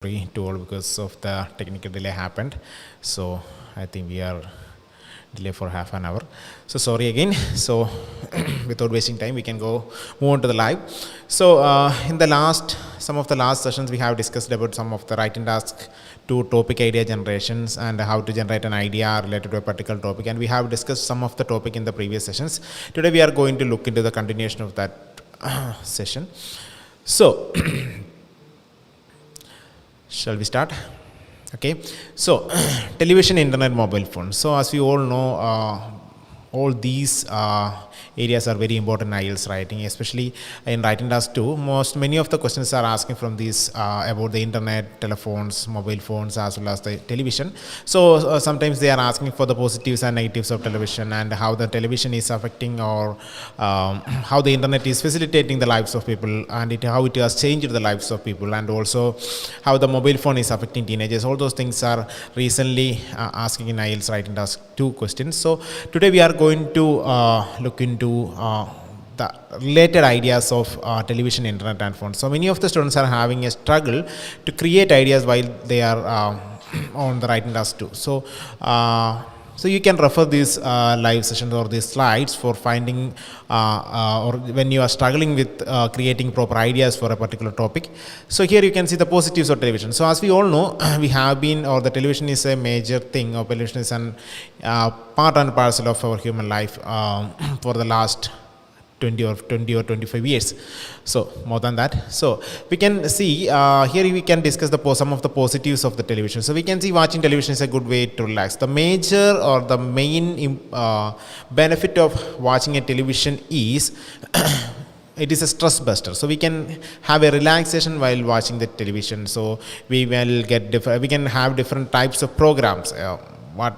To all because of the technical delay happened. So I think we are delay for half an hour. So sorry again. So without wasting time, we can move on to the live. So in the some of the last sessions, we have discussed about some of the writing tasks to topic idea generations and how to generate an idea related to a particular topic. And we have discussed some of the topic in the previous sessions. Today we are going to look into the continuation of that session. So shall we start? Okay. So television, internet, mobile phone. So as we all know, all these areas are very important in IELTS writing, especially in writing task 2. Many of the questions are asking from these about the internet, telephones, mobile phones, as well as the television. So sometimes they are asking for the positives and negatives of television and how the television is affecting or how the internet is facilitating the lives of people and how it has changed the lives of people, and also how the mobile phone is affecting teenagers. All those things are recently asking in IELTS writing task 2 questions. So today we are going to look into the related ideas of television, internet and phone. So many of the students are having a struggle to create ideas while they are on the writing task 2. So you can refer these live sessions or these slides for finding or when you are struggling with creating proper ideas for a particular topic. So here you can see the positives of television. So as we all know, the television is a major thing, or television is an part and parcel of our human life for the last 20 or 25 years, so more than that. So we can see here we can discuss some of the positives of the television. So we can see watching television is a good way to relax. The major or the main benefit of watching a television is it is a stress buster. So we can have a relaxation while watching the television. So we will we can have different types of programs,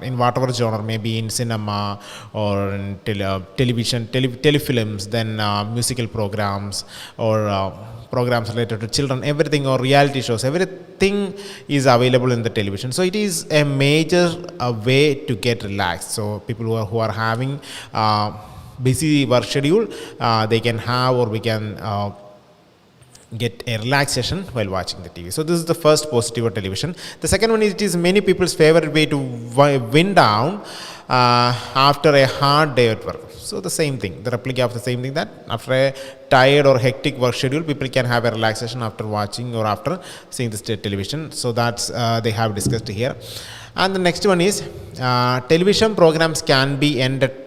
in whatever genre, maybe in cinema or in television, telefilms, then musical programs or programs related to children, everything, or reality shows, everything is available in the television. So it is a major way to get relaxed. So people who are having busy work schedule, they can have, or we can get a relaxation while watching the TV. So this is the first positive of television. The second one is, it is many people's favorite way to wind down after a hard day at work. So the same thing, the replica of the same thing, that after a tired or hectic work schedule, people can have a relaxation after watching or after seeing the television. So that's they have discussed here. And the next one is television programs can be entertaining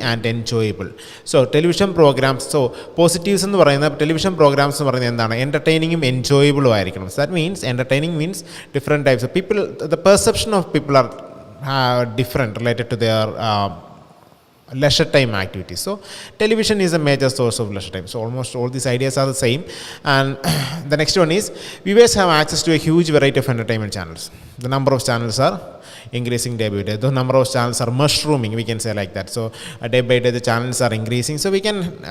and enjoyable. So television programs, so positives in the television programs entertaining and enjoyable. So that means entertaining means different types of people, the perception of people are different related to their leisure time activities. So television is a major source of leisure time. So almost all these ideas are the same. And the next one is, viewers have access to a huge variety of entertainment channels. The number of channels are increasing day by day. The number of channels are mushrooming, we can say like that. So day by day the channels are increasing. So we can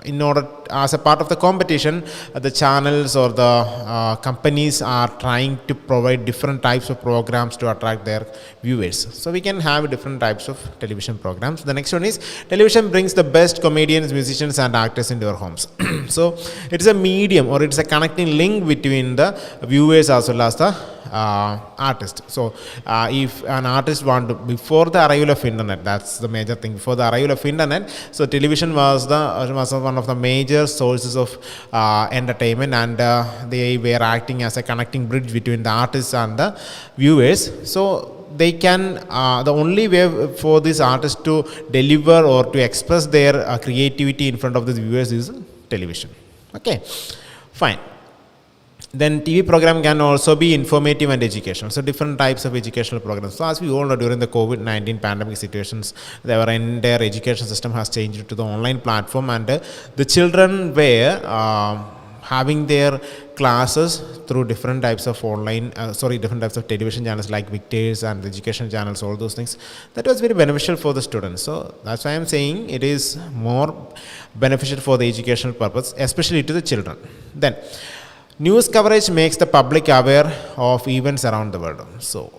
in order, as a part of the competition, the channels or the companies are trying to provide different types of programs to attract their viewers. So we can have different types of television programs. The next one is, television brings the best comedians, musicians and actors into our homes. So it is a medium, or it is a connecting link between the viewers as well as the artist. So if an artist before the arrival of internet, that's the major thing, before the arrival of internet, so television was one of the major sources of entertainment, and they were acting as a connecting bridge between the artists and the viewers. So they can, the only way for this artist to deliver or to express their creativity in front of the viewers is television. Okay, fine. Then TV program can also be informative and educational. So different types of educational programs. So as we all know, during the COVID-19 pandemic situations, their entire education system has changed to the online platform, and the children were having their classes through different types of different types of television channels like Victors and education channels, all those things. That was very beneficial for the students. So that's why I'm saying it is more beneficial for the educational purpose, especially to the children. Then news coverage makes the public aware of events around the world. So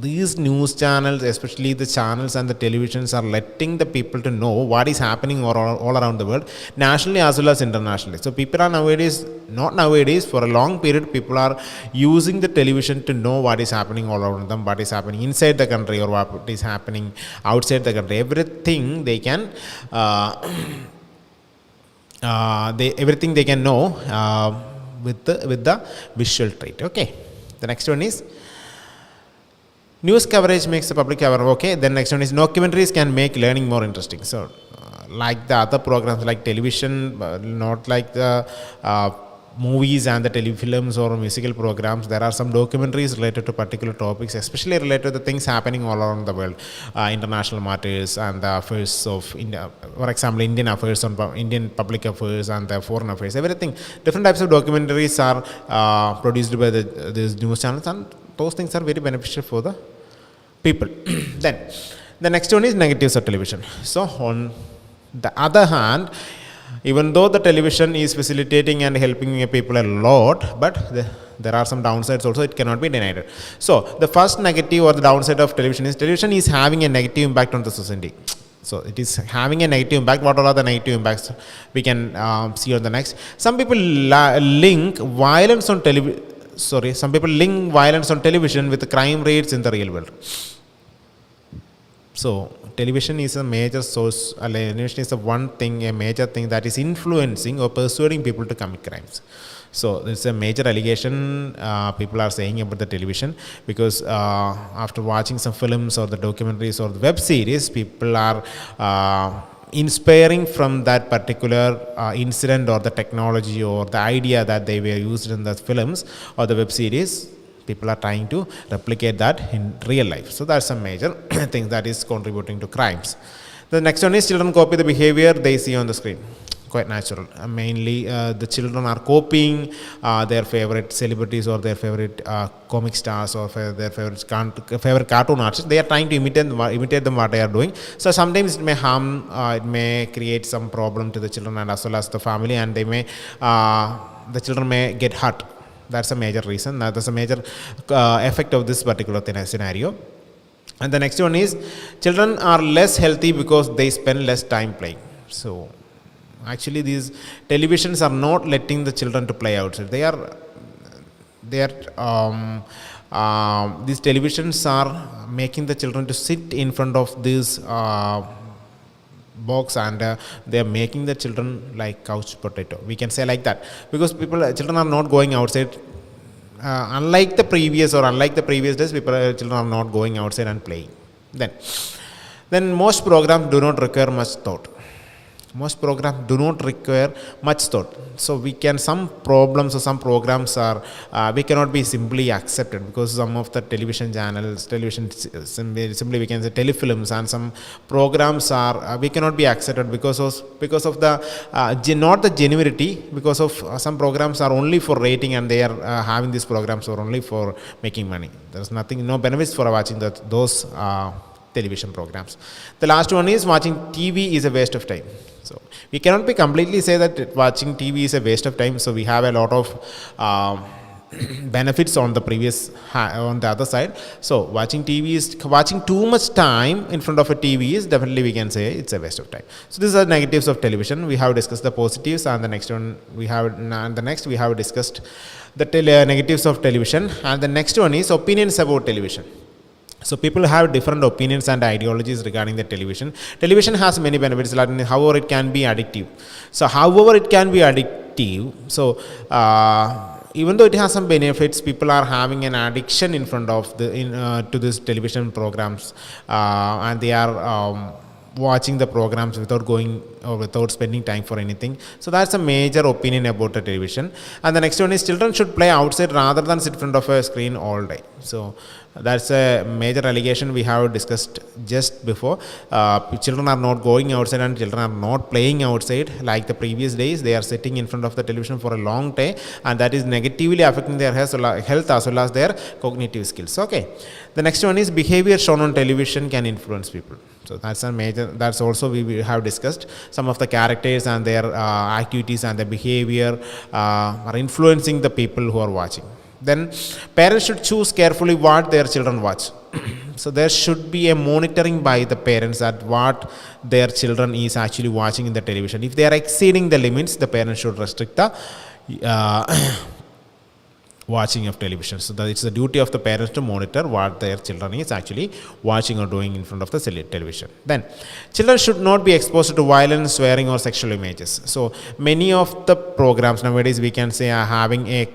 these news channels, especially the channels and the televisions, are letting the people to know what is happening all around the world, nationally as well as internationally. So people are nowadays, not nowadays, for a long period, people are using the television to know what is happening all around them, what is happening inside the country or what is happening outside the country. Everything they can, everything they can know with the visual trait. Okay, the next one is news coverage makes the public aware. Okay, then next one is documentaries can make learning more interesting. So like the other programs like television, not like the movies and the telefilms or musical programs, there are some documentaries related to particular topics, especially related to the things happening all around the world, international matters and the affairs of India, for example Indian affairs, on Indian public affairs and the foreign affairs, everything. Different types of documentaries are produced by these news channels, and those things are very beneficial for the people. Then the next one is negatives of television. So on the other hand, even though the television is facilitating and helping people a lot, but there are some downsides also, it cannot be denied. So the first negative or the downside of television is having a negative impact on the society. So it is having a negative impact. What are the negative impacts? We can see on the next. Some people link violence on television. Some people link violence on television with crime rates in the real world. So television is a major source, television is a major thing that is influencing or persuading people to commit crimes. So it's a major allegation people are saying about the television, because after watching some films or the documentaries or the web series, people are inspiring from that particular incident or the technology or the idea that they were used in the films or the web series. People are trying to replicate that in real life. So that's a major thing that is contributing to crimes. The next one is children copy the behavior they see on the screen. Quite natural. Mainly the children are copying their favorite celebrities or their favorite comic stars or their favorite cartoon artists. They are trying to imitate them what they are doing. So sometimes it may harm, it may create some problem to the children and as well as the family, and they may the children may get hurt. That's a major reason. That's a major effect of this particular scenario. And the next one is children are less healthy because they spend less time playing. So actually these televisions are not letting the children to play outside. These televisions are making the children to sit in front of this box, and they are making the children like couch potato, we can say like that, because children are not going outside. Unlike the previous days, children are not going outside and playing. Then most programs do not require much thought. So we can, some problems or some programs are we cannot be simply accepted, because some of the television channels, simply we can say telefilms, and some programs are we cannot be accepted because of the not the genuinity, because of some programs are only for rating, and they are having these programs are only for making money. There's no benefits for watching those television programs. The last one is watching TV is a waste of time. So we cannot be completely say that watching TV is a waste of time. So we have a lot of benefits on the other side. So watching too much time in front of a TV is definitely, we can say, it's a waste of time. So these are negatives of television. We have discussed the positives, and the next we have discussed the negatives of television, and the next one is opinions about television. So people have different opinions and ideologies regarding the television. Television has many benefits, however it can be addictive. So even though it has some benefits, people are having an addiction in front of to these television programs, and they are watching the programs without going or without spending time for anything. So that's a major opinion about the television. And the next one is children should play outside rather than sit in front of a screen all day. So that's a major allegation we have discussed just before. Children are not going outside and children are not playing outside like the previous days. They are sitting in front of the television for a long time, and that is negatively affecting their health as well as their cognitive skills. Okay. The next one is behavior shown on television can influence people. So that's also we have discussed. Some of the characters and their activities and their behavior are influencing the people who are watching. Then parents should choose carefully what their children watch. so there should be a monitoring by the parents at what their children is actually watching in the television. If they are exceeding the limits, the parents should restrict the watching of television. So that it's the duty of the parents to monitor what their children is actually watching or doing in front of the television. Then children should not be exposed to violence, swearing or sexual images. So many of the programs nowadays we can say are having in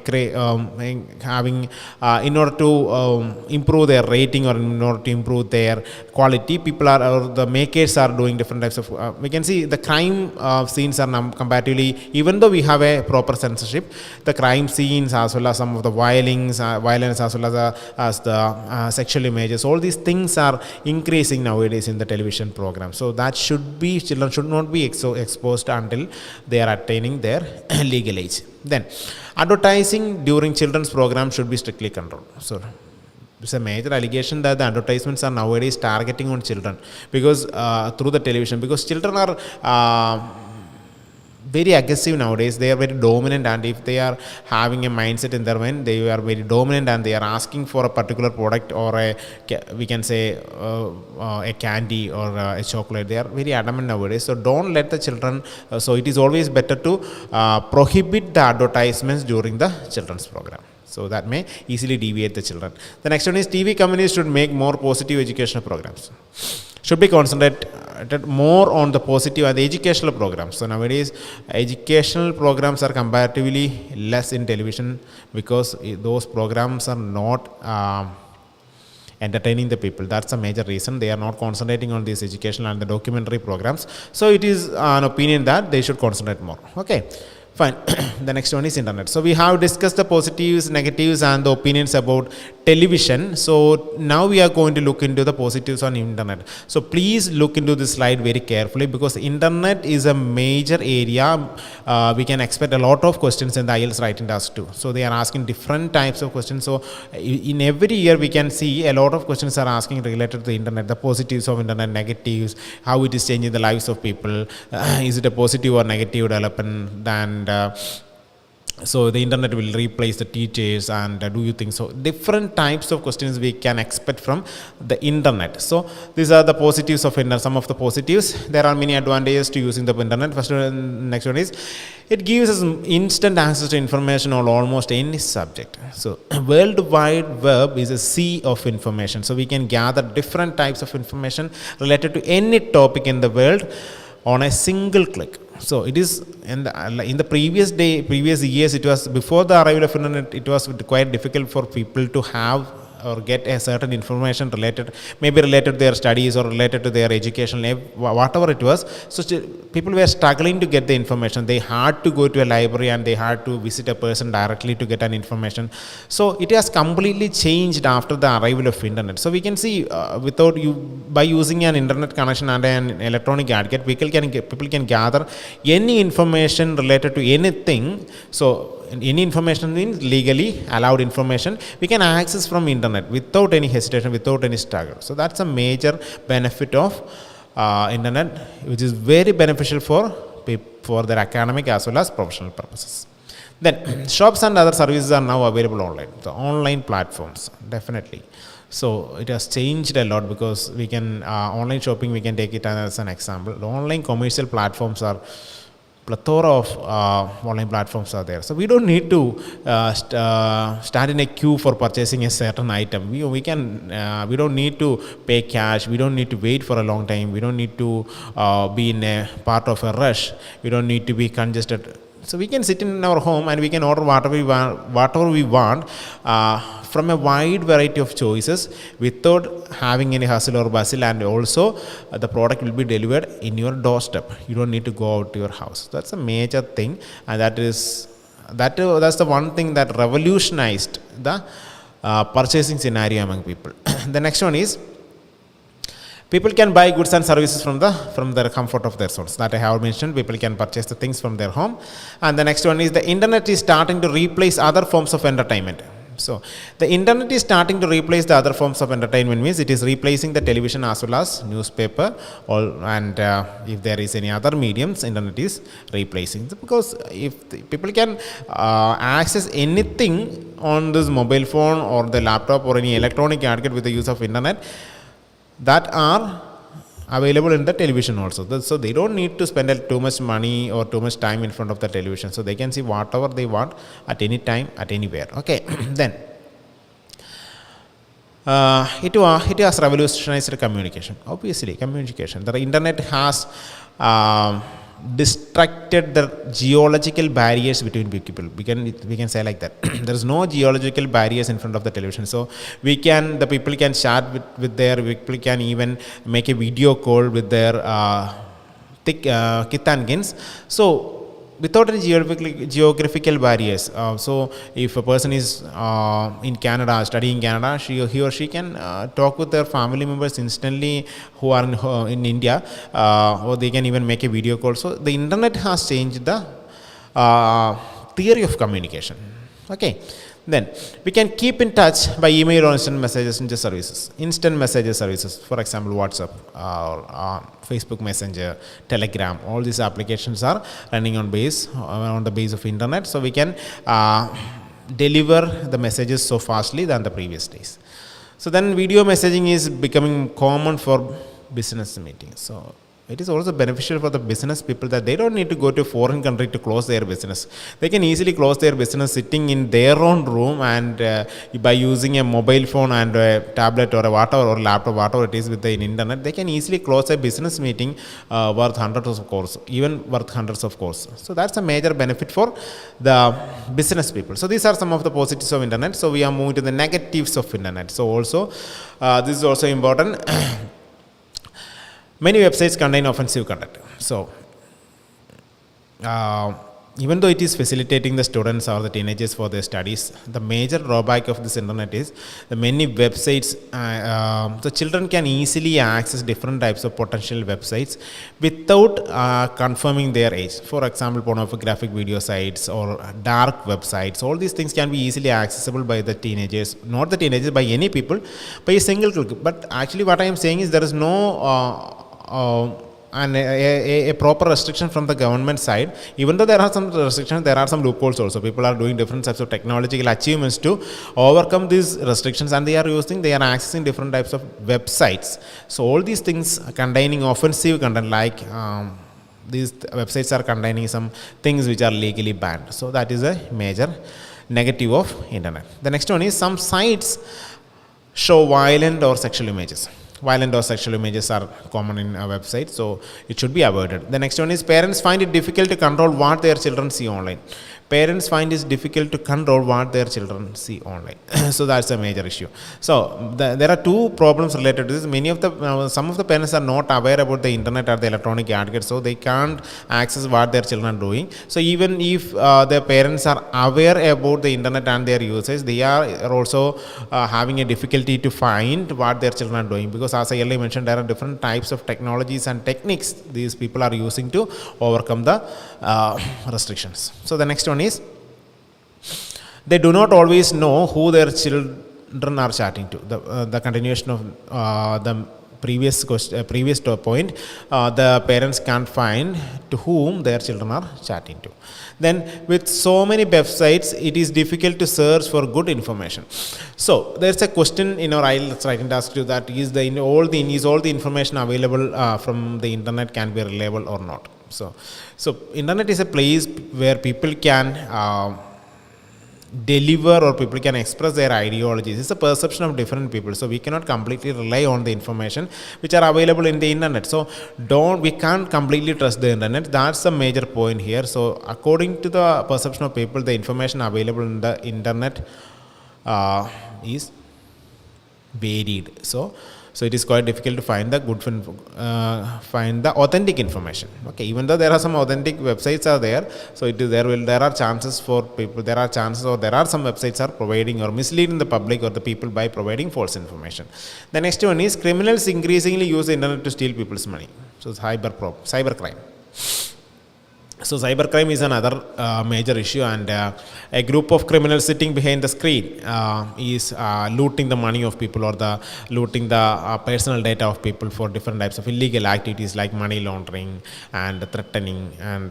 order to improve their rating or in order to improve their quality, people are, or the makers are doing different types of we can see the crime scenes are comparatively, even though we have a proper censorship, the crime scenes as well as some of the violence as well as the sexual images, all these things are increasing nowadays in the television program. So that should be, children should not be exposed until they are attaining their legal age. Then advertising during children's program should be strictly controlled. So it's a major allegation that the advertisements are nowadays targeting on children because through the television, because children are very aggressive nowadays. They are very dominant, and if they are having a mindset in their mind, they are very dominant and they are asking for a particular product or we can say a candy or a chocolate. They are very adamant nowadays. So don't let the children, so it is always better to prohibit the advertisements during the children's program. So that may easily deviate the children. The next one is TV companies should make more positive educational programs. Should be concentrated more on the positive and the educational programs. So nowadays educational programs are comparatively less in television because those programs are not entertaining the people. That's a major reason they are not concentrating on these educational and the documentary programs. So it is an opinion that they should concentrate more. Okay, fine. The next one is internet. So we have discussed the positives, negatives and the opinions about television. So now we are going to look into the positives on internet. So please look into this slide very carefully because internet is a major area. We can expect a lot of questions in the IELTS writing task too. So they are asking different types of questions. So in every year we can see a lot of questions are asking related to the internet, the positives of internet, negatives, how it is changing the lives of people. Is it a positive or negative development? And so the internet will replace the teachers, and do you think so? Different types of questions we can expect from the internet. So these are the positives of internet. Some of the positives, there are many advantages to using the internet. First one, next one is it gives us instant access to information on almost any subject. So World Wide Web is a sea of information. So we can gather different types of information related to any topic in the world on a single click. So it is in the previous years, it was before the arrival of internet, it was quite difficult for people to have or get a certain information related to their studies or related to their education, whatever it was. So people were struggling to get the information. They had to go to a library and they had to visit a person directly to get an information. So it has completely changed after the arrival of internet. So we can see by using an internet connection and an electronic gadget, people can gather any information related to anything. So any information means legally allowed information we can access from internet without any hesitation, without any struggle. So that's a major benefit of internet, which is very beneficial for their academic as well as professional purposes. Then shops and other services are now available online. The online platforms, definitely. So it has changed a lot because we can online shopping, we can take it as an example. The online commercial platforms are plethora of online platforms are there. So we don't need to stand in a queue for purchasing a certain item. We don't need to pay cash. We don't need to wait for a long time. We don't need to be in a part of a rush. We don't need to be congested. So we can sit in our home and we can order whatever we want from a wide variety of choices without having any hustle or bustle, and also the product will be delivered in your doorstep. You don't need to go out to your house. That's a major thing, and that's the one thing that revolutionized the purchasing scenario among people. The next one is people can buy goods and services from the comfort of their homes. That I have mentioned. People can purchase the things from their home. And the next one is the internet is starting to replace other forms of entertainment. So the internet is starting to replace the other forms of entertainment, means it is replacing the television as well as newspaper, and if there is any other mediums, internet is replacing. Because if people can access anything on this mobile phone or the laptop or any electronic gadget with the use of internet, that are available in the television also. So they don't need to spend too much money or too much time in front of the television. So they can see whatever they want at any time, at anywhere. Okay. Then it has revolutionized communication. Obviously, communication. The internet has distracted the geological barriers between people. We can say like that. There is no geological barriers in front of the television. So the people can chat with their people, can even make a video call with their kith and kins. So without any geographical barriers. So if a person is in Canada, studying in Canada, he or she can talk with their family members instantly who are in India, or they can even make a video call. So the internet has changed the theory of communication. Okay. Then we can keep in touch by email or instant messages services. Instant messages services, for example, WhatsApp or Facebook Messenger, Telegram. All these applications are running on the base of internet. So we can deliver the messages so fastly than the previous days. So then video messaging is becoming common for business meetings. So it is also beneficial for the business people that they don't need to go to a foreign country to close their business. They can easily close their business sitting in their own room, and by using a mobile phone and a tablet or a whatever, or laptop, whatever it is with the internet, they can easily close a business meeting worth hundreds of crores, even worth hundreds of crores. So that's a major benefit for the business people. So these are some of the positives of internet. So we are moving to the negatives of internet. So also this is also important. Many websites contain offensive content. So even though it is facilitating the students or the teenagers for their studies, the major drawback of this internet is the many websites. The children can easily access different types of potential websites without confirming their age. For example, pornographic video sites or dark websites. All these things can be easily accessible by the teenagers, not the teenagers, by any people, by a single click. But actually what I am saying is there is no and a proper restriction from the government side. Even though there are some restrictions, there are some loopholes also. People are doing different types of technological achievements to overcome these restrictions, and they are accessing different types of websites. So all these things containing offensive content, like these websites are containing some things which are legally banned. So that is a major negative of internet. The next one is some sites show violent or sexual images. Violent or sexual images are common in a website, so it should be avoided. The next one is parents find it difficult to control what their children see online. Parents find it difficult to control what their children see online. So that's a major issue. So there are two problems related to this. Some of the parents are not aware about the internet or the electronic gadgets, so they can't access what their children are doing. So even if their parents are aware about the internet and their usage, they are also having a difficulty to find what their children are doing, because as I earlier mentioned, there are different types of technologies and techniques these people are using to overcome the restrictions. So the next one is they do not always know who their children are chatting to. The continuation of the previous point, the parents can't find to whom their children are chatting to. Then with so many websites, it is difficult to search for good information. So there's a question in our IELTS writing task to that is all the information available from the internet can be reliable or not. So internet is a place where people can deliver, or people can express their ideologies. It's a perception of different people. So we cannot completely rely on the information which are available in the internet. So we can't completely trust the internet. That's the major point here. So according to the perception of people, the information available in the internet is varied. So it is quite difficult to find the authentic information. Okay, even though there are some authentic websites are there, so there are chances for people. There are some websites are providing or misleading the public or the people by providing false information. The next one is criminals increasingly use the internet to steal people's money. So it's cybercrime. So cybercrime is another major issue, and a group of criminals sitting behind the screen is looting the money of people, or the looting the personal data of people for different types of illegal activities like money laundering and threatening and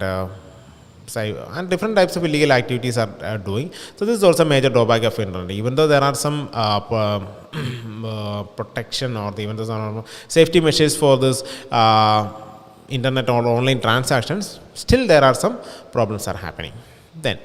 different types of illegal activities are doing. So this is also a major drawback of internet. Even though there are some protection, or even though there are safety measures for this internet or online transactions, still there are some problems are happening. Then,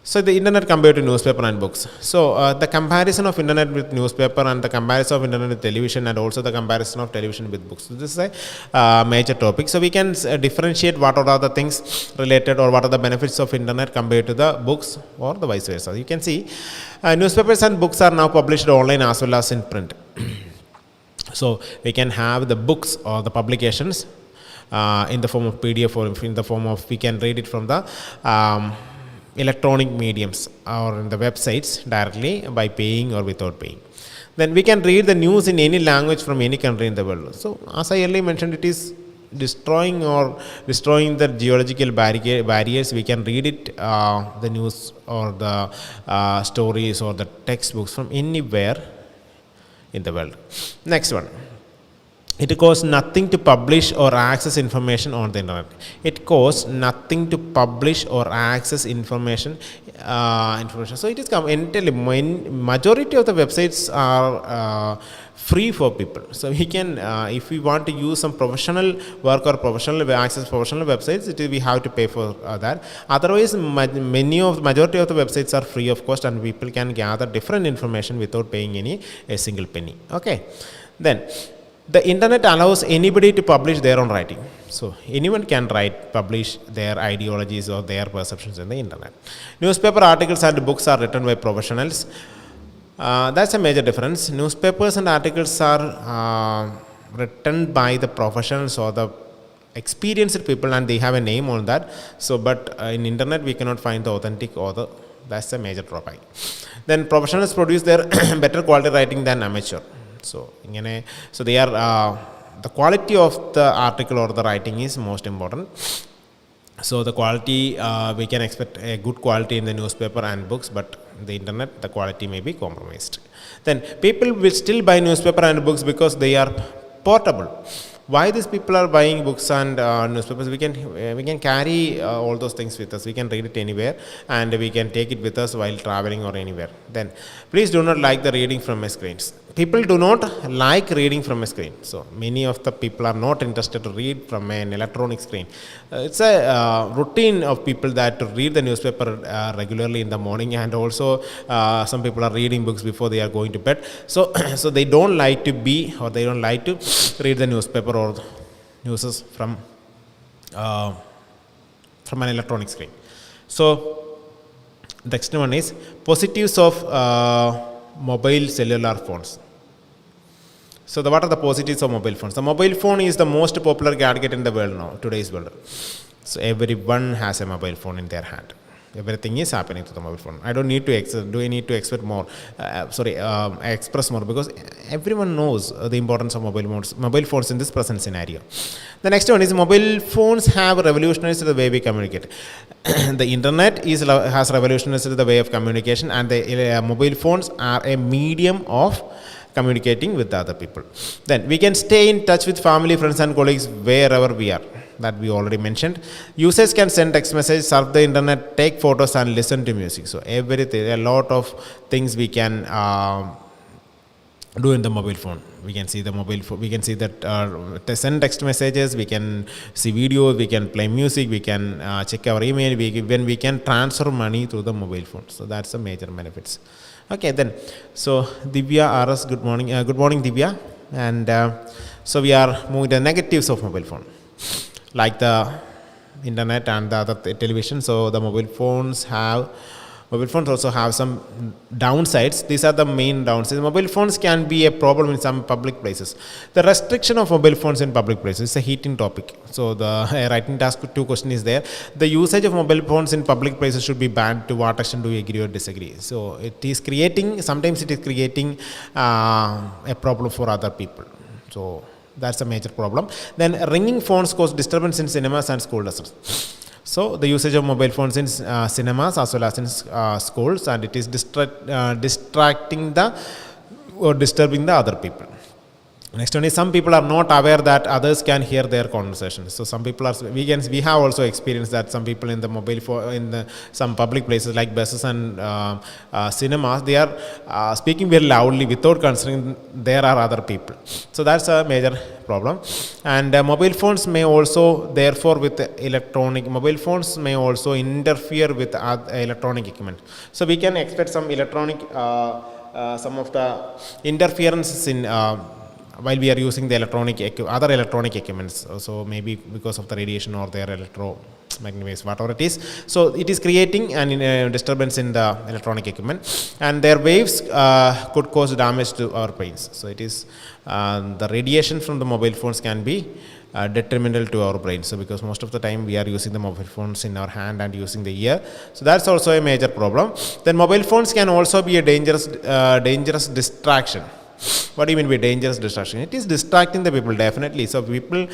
so the internet compared to newspaper and books. So the comparison of internet with newspaper, and the comparison of internet with television, and also the comparison of television with books. So this is a major topic. So we can differentiate what are the things related, or what are the benefits of internet compared to the books, or the vice versa. You can see newspapers and books are now published online as well as in print. So we can have the books or the publications in the form of PDF, or in the form of, we can read it from the electronic mediums or in the websites directly by paying or without paying. Then we can read the news in any language from any country in the world. So as I earlier mentioned, it is destroying the geological barriers. We can read it, the news or the stories or the textbooks from anywhere in the world. Next one. It costs nothing to publish or access information on the internet. It costs nothing to publish or access information. So it is majority of the websites are free for people. So we can, if we want to use some professional work or access professional websites, we have to pay for that. Otherwise, majority of the websites are free of cost, and people can gather different information without paying a single penny. Okay, then. The internet allows anybody to publish their own writing. So anyone can publish their ideologies or their perceptions in the internet. Newspaper articles and books are written by professionals. That's a major difference. Newspapers and articles are written by the professionals or the experienced people, and they have a name on that. So, but in internet we cannot find the authentic author. That's a major drawback. Then professionals produce their better quality writing than amateur. So they are the quality of the article or the writing is most important. So the quality, we can expect a good quality in the newspaper and books, but the internet, the quality may be compromised. Then people will still buy newspaper and books because they are portable. Why these people are buying books and newspapers? We can carry all those things with us. We can read it anywhere, and we can take it with us while traveling or anywhere. Then please do not like the reading from a screens. People do not like reading from a screen. So many of the people are not interested to read from an electronic screen. It's a routine of people that to read the newspaper regularly in the morning, and also some people are reading books before they are going to bed. So so they don't like to read the newspaper or news from an electronic screen. So the next one is positives of mobile cellular phones. So what are the positives of mobile phones? The mobile phone is the most popular gadget in the world now, today's world. So everyone has a mobile phone in their hand. Everything is happening to the mobile phone. I don't need to express more, because everyone knows the importance of mobile phones in this present scenario. The next one is mobile phones have revolutionized the way we communicate. The internet has revolutionized the way of communication, and the mobile phones are a medium of communicating with other people. Then we can stay in touch with family, friends and colleagues wherever we are. That we already mentioned. Users can send text messages, surf the internet, take photos and listen to music. So everything, a lot of things we can do in the mobile phone. We can see the mobile phone, we can see that send text messages, we can see videos, we can play music, we can check our email, we can transfer money through the mobile phone. So that's the major benefits. Okay, then, so Divya RS, good morning Divya. And so we are moving to the negatives of mobile phone, like the internet and the other television. So the mobile phones also have some downsides. These are the main downsides. Mobile phones can be a problem in some public places. The restriction of mobile phones in public places is a heating topic. So the writing task 2 question is there. The usage of mobile phones in public places should be banned. To what extent do you agree or disagree? So sometimes it is creating a problem for other people. So that's a major problem. Then ringing phones cause disturbance in cinemas and school lessons. So the usage of mobile phones in cinemas as well as in schools, and it is distracting the or disturbing the other people. Next one is, some people are not aware that others can hear their conversations. So some people are, we have also experienced that some people in the mobile phone, in the some public places like buses and cinemas, they are speaking very loudly without considering there are other people. So that's a major problem. And mobile phones may also, therefore, with mobile phones may also interfere with electronic equipment. So we can expect some electronic, some of the interferences in while we are using the other electronic equipments. So maybe because of the radiation or their electromagnetic waves, whatever it is. So it is creating an disturbance in the electronic equipment, and their waves could cause damage to our brains. So it is the radiation from the mobile phones can be detrimental to our brain. So because most of the time we are using the mobile phones in our hand and using the ear, so that's also a major problem. Then mobile phones can also be a dangerous distraction. What do you mean by dangerous distraction? It is distracting the people, definitely. So people,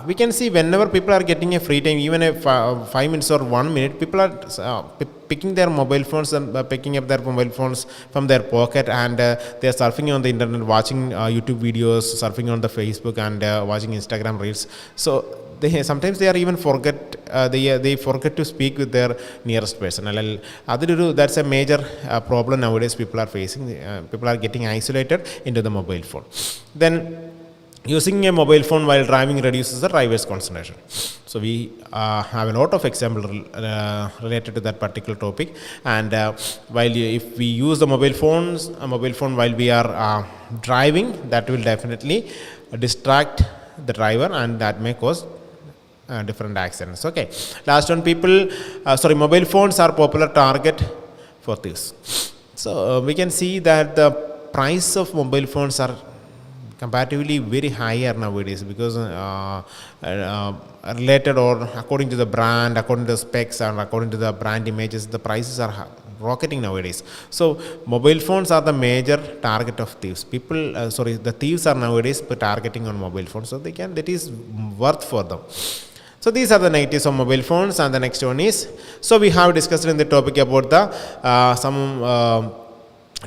we can see whenever people are getting a free time, even a 5 minutes or 1 minute, people are picking their mobile phones and picking up their mobile phones from their pocket, and they are surfing on the internet, watching YouTube videos, surfing on the Facebook, and watching Instagram reels. So sometimes they are even they forget to speak with their nearest person. That's a major problem nowadays people are facing. People are getting isolated into the mobile phone. Then using a mobile phone while driving reduces the driver's concentration. So we have a lot of examples related to that particular topic. And if we use the mobile phone while we are driving, that will definitely distract the driver, and that may cause different accidents. Okay. Last one, mobile phones are popular target for thieves. So we can see that the price of mobile phones are comparatively very higher nowadays, because related or according to the brand, according to the specs, and according to the brand images, the prices are rocketing nowadays. So mobile phones are the major target of thieves. The thieves are nowadays targeting on mobile phones, so that is worth for them. So these are the negatives of mobile phones. And the next one is, so we have discussed in the topic about the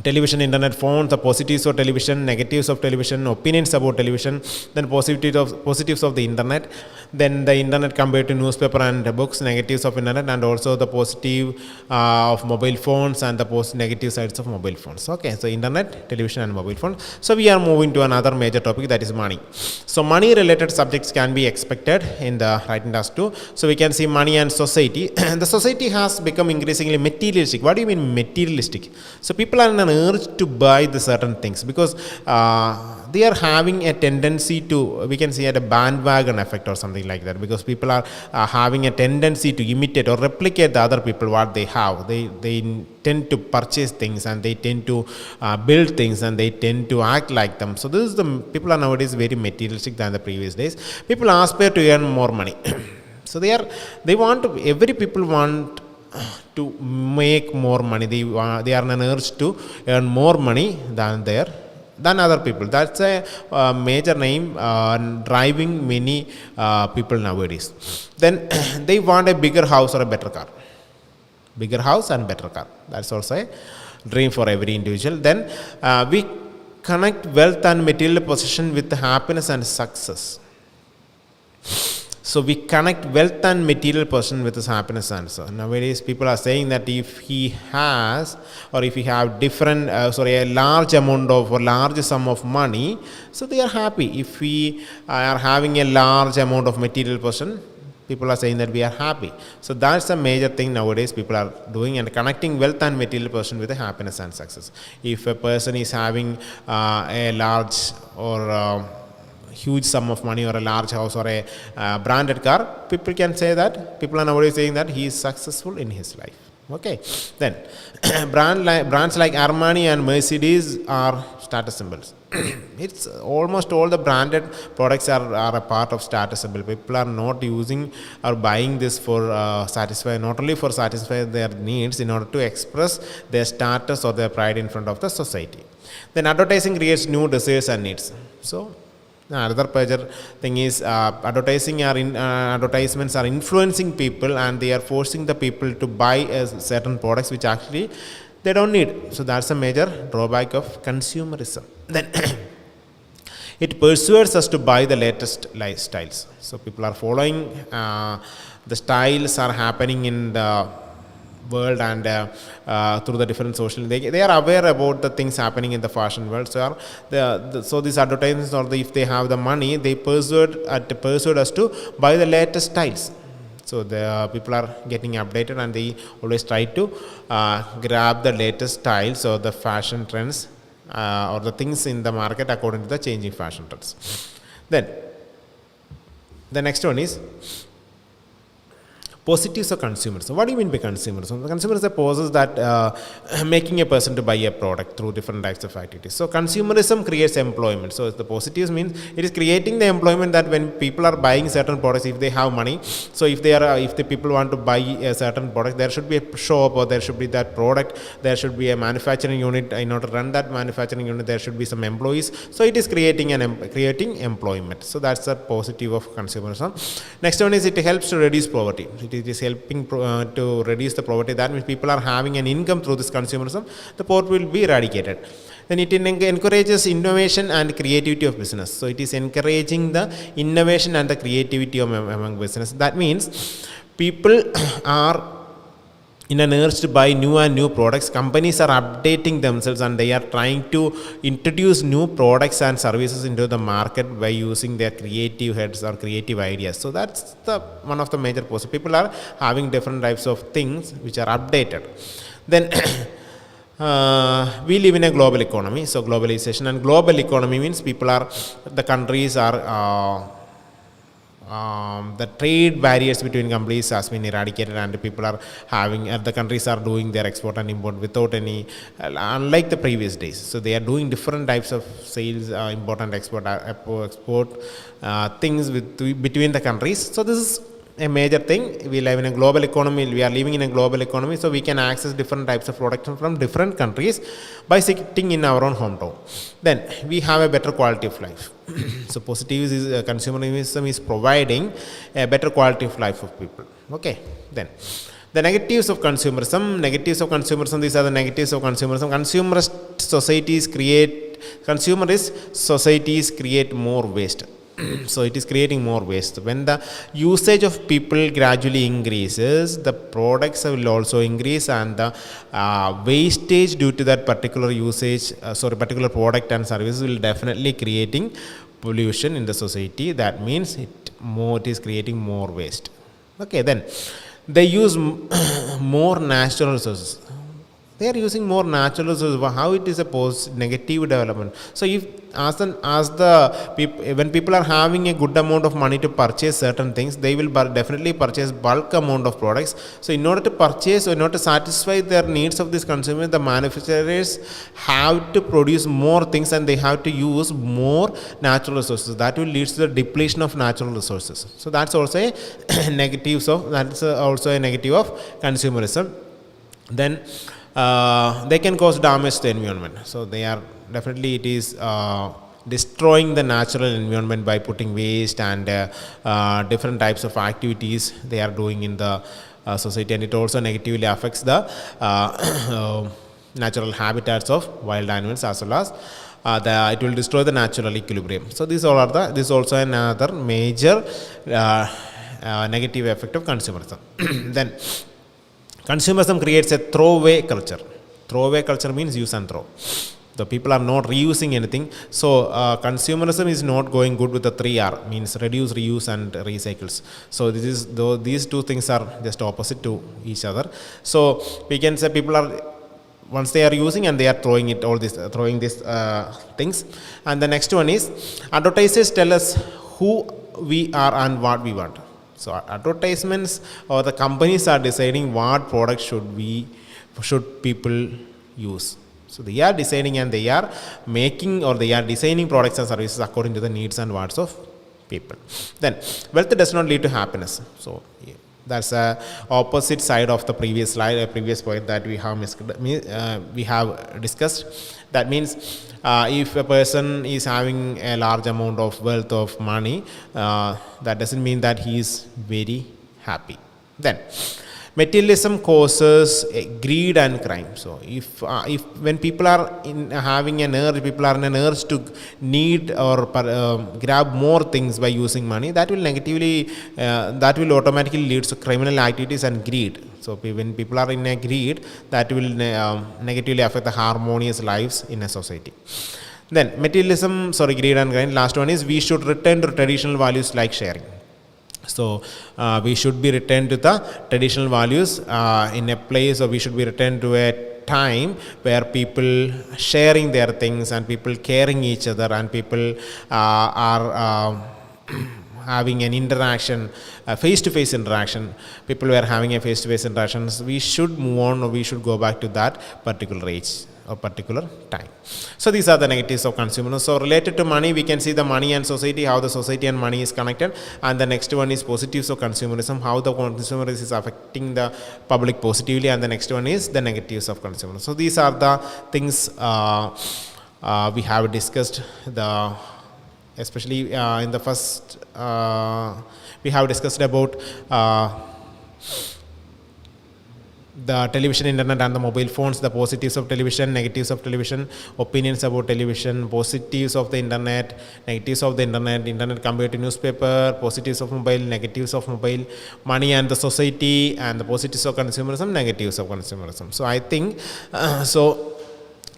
television, internet, phones, the positives of television, negatives of television, opinions about television, then positives of the internet, then the internet compared to newspaper and books, negatives of internet, and also the positive of mobile phones and the negative sides of mobile phones. Okay, so internet, television, and mobile phone. So we are moving to another major topic, that is money. So money related subjects can be expected in the writing task too. So we can see money and society. The society has become increasingly materialistic. What do you mean materialistic? So people are in an urge to buy the certain things, because they are having a tendency to, we can say, at a bandwagon effect or something like that, because people are having a tendency to imitate or replicate the other people what they have. They tend to purchase things, and they tend to build things, and they tend to act like them. So this is people are nowadays very materialistic than the previous days. People aspire to earn more money. So every people want to make more money. They are an urge to earn more money than other people. That's a major name driving many people nowadays. Then they want a bigger house or a better car. Bigger house and better car. That's also a dream for every individual. Then we connect wealth and material possession with happiness and success. So we connect wealth and material possession with his happiness and so. Nowadays people are saying that if he has, or if he have a large amount of or large sum of money, so they are happy. If we are having a large amount of material possession, people are saying that we are happy. So that's a major thing nowadays people are doing, and connecting wealth and material possession with the happiness and success. If a person is having a large or huge sum of money, or a large house, or a branded car, people are nowadays saying that he is successful in his life. Okay. Then brands like Armani and Mercedes are status symbols. It's almost all the branded products are a part of status symbol. People are not using or buying this for not only for satisfy their needs, in order to express their status or their pride in front of the society. Then advertising creates new desires and needs. So Another major thing is advertisements are influencing people, and they are forcing the people to buy certain products which actually they don't need. So that's a major drawback of consumerism. Then it persuades us to buy the latest lifestyles. So people are following the styles are happening in the world, and through the different social, they are aware about the things happening in the fashion world. So so these advertisements, or if they have the money, they persuade us to buy the latest styles. So the people are getting updated, and they always try to grab the latest styles or the fashion trends, or the things in the market according to the changing fashion trends. Then the next one is positives of consumerism. What do you mean by consumerism? Consumerism poses that making a person to buy a product through different types of activities. So consumerism creates employment. So the positives means it is creating the employment, that when people are buying certain products, if they have money, so if the people want to buy a certain product, there should be a shop, or there should be that product, there should be a manufacturing unit. In order to run that manufacturing unit, there should be some employees. So it is creating employment. So that's the positive of consumerism. Next one is it helps to reduce poverty. It is helping to reduce the poverty. That means people are having an income through this consumerism. The poverty will be eradicated. Then it encourages innovation and creativity of business. So it is encouraging the innovation and the creativity among business. That means people are in an urge to buy new and new products. Companies are updating themselves, and they are trying to introduce new products and services into the market by using their creative heads or creative ideas. So that's one of the major posts. People are having different types of things which are updated. Then we live in a global economy. So globalization, and global economy means the countries are the trade barriers between countries has been eradicated, and people are having the countries are doing their export and import without any unlike the previous days. So they are doing different types of sales, import and export things between the countries. So this is a major thing. We live in a global economy. We are living in a global economy, so we can access different types of products from different countries by sitting in our own hometown. Then we have a better quality of life. So consumerism is providing a better quality of life of people. Okay. Then the negatives of consumerism. These are the negatives of consumerism. Consumerist societies create more waste. So it is creating more waste. When the usage of people gradually increases, the products will also increase, and the wastage due to that particular particular product and service will definitely creating pollution in the society. That means it is creating more waste. Okay, then they use more natural resources. They are using more natural resources. How it is a negative development? So if when people are having a good amount of money to purchase certain things, they will definitely purchase bulk amount of products. So in order to satisfy their needs of this consumer, the manufacturers have to produce more things, and they have to use more natural resources. That will lead to the depletion of natural resources. So that's also a negative of consumerism. Then they can cause damage to the environment. So it is destroying the natural environment by putting waste and different types of activities they are doing in the society, and it also negatively affects the natural habitats of wild animals, as well as it will destroy the natural equilibrium. So this is also another major negative effect of consumerism. Then consumerism creates a throwaway culture. Throwaway culture means use and throw. The people are not reusing anything. So consumerism is not going good with the 3R, means reduce, reuse and recycles. So these two things are just opposite to each other. So we can say people are, once they are using, and they are throwing these things. And the next one is advertisers tell us who we are and what we want. So advertisements or the companies are deciding what products should people use. So they are deciding, and they are making, or they are designing products and services according to the needs and wants of people. Then wealth does not lead to happiness. So That's a opposite side of the previous slide, a previous point that we have discussed. That means if a person is having a large amount of wealth of money, that doesn't mean that he is very happy. Then materialism causes greed and crime. So if when people are in having an urge, people are in an urge to need or grab more things by using money, that will negatively that will automatically lead to criminal activities and greed. So when people are in a greed, that will negatively affect the harmonious lives in a society. Then greed and crime. Last one is we should return to traditional values like sharing. So we should be returned to the traditional values in a place, or we should be returned to a time where people sharing their things and people caring each other, and people are having an interaction, face-to-face interaction. People were having a face-to-face interactions. We should move on, or we should go back to that particular age or particular time. So these are the negatives of consumerism. So related to money, we can see the money and society, how the society and money is connected. And the next one is positives of consumerism, how the consumerism is affecting the public positively. And the next one is the negatives of consumerism. So these are the things we have discussed. Especially in the first, we have discussed about the television, internet and the mobile phones, the positives of television, negatives of television, opinions about television, positives of the internet, negatives of the internet compared to newspaper, positives of mobile, negatives of mobile, money and the society, and the positives of consumerism, negatives of consumerism. So I think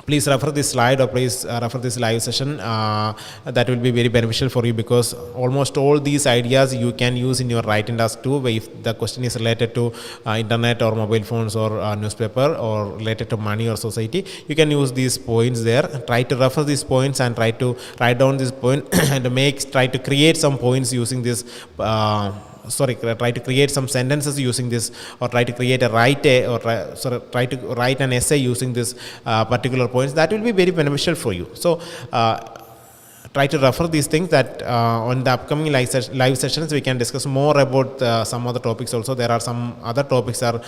please refer this slide, or please refer this live session. That will be very beneficial for you, because almost all these ideas you can use in your writing task too. If the question is related to internet or mobile phones or newspaper, or related to money or society, you can use these points there. Try to refer these points and try to write down this point and try to create some points using this. Try to create some sentences using this, or try to try to write an essay using this particular points. That will be very beneficial for you. So try to refer these things. That on the upcoming live sessions we can discuss more about some other topics also. There are some other topics are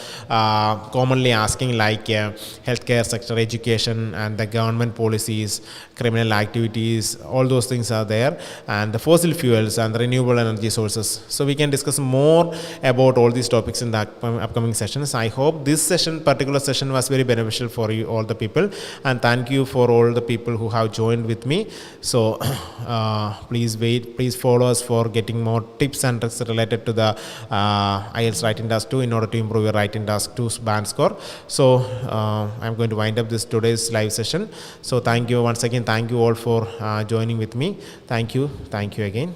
commonly asking, like healthcare sector, education, and the government policies, criminal activities, all those things are there, and the fossil fuels and the renewable energy sources. So we can discuss more about all these topics in the upcoming sessions. I hope this particular session was very beneficial for you, all the people, and thank you for all the people who have joined with me. So please follow us for getting more tips and tricks related to the IELTS writing task 2 in order to improve your writing task 2's band score. So I'm going to wind up today's live session. So thank you once again. Thank you all for joining with me. Thank you again.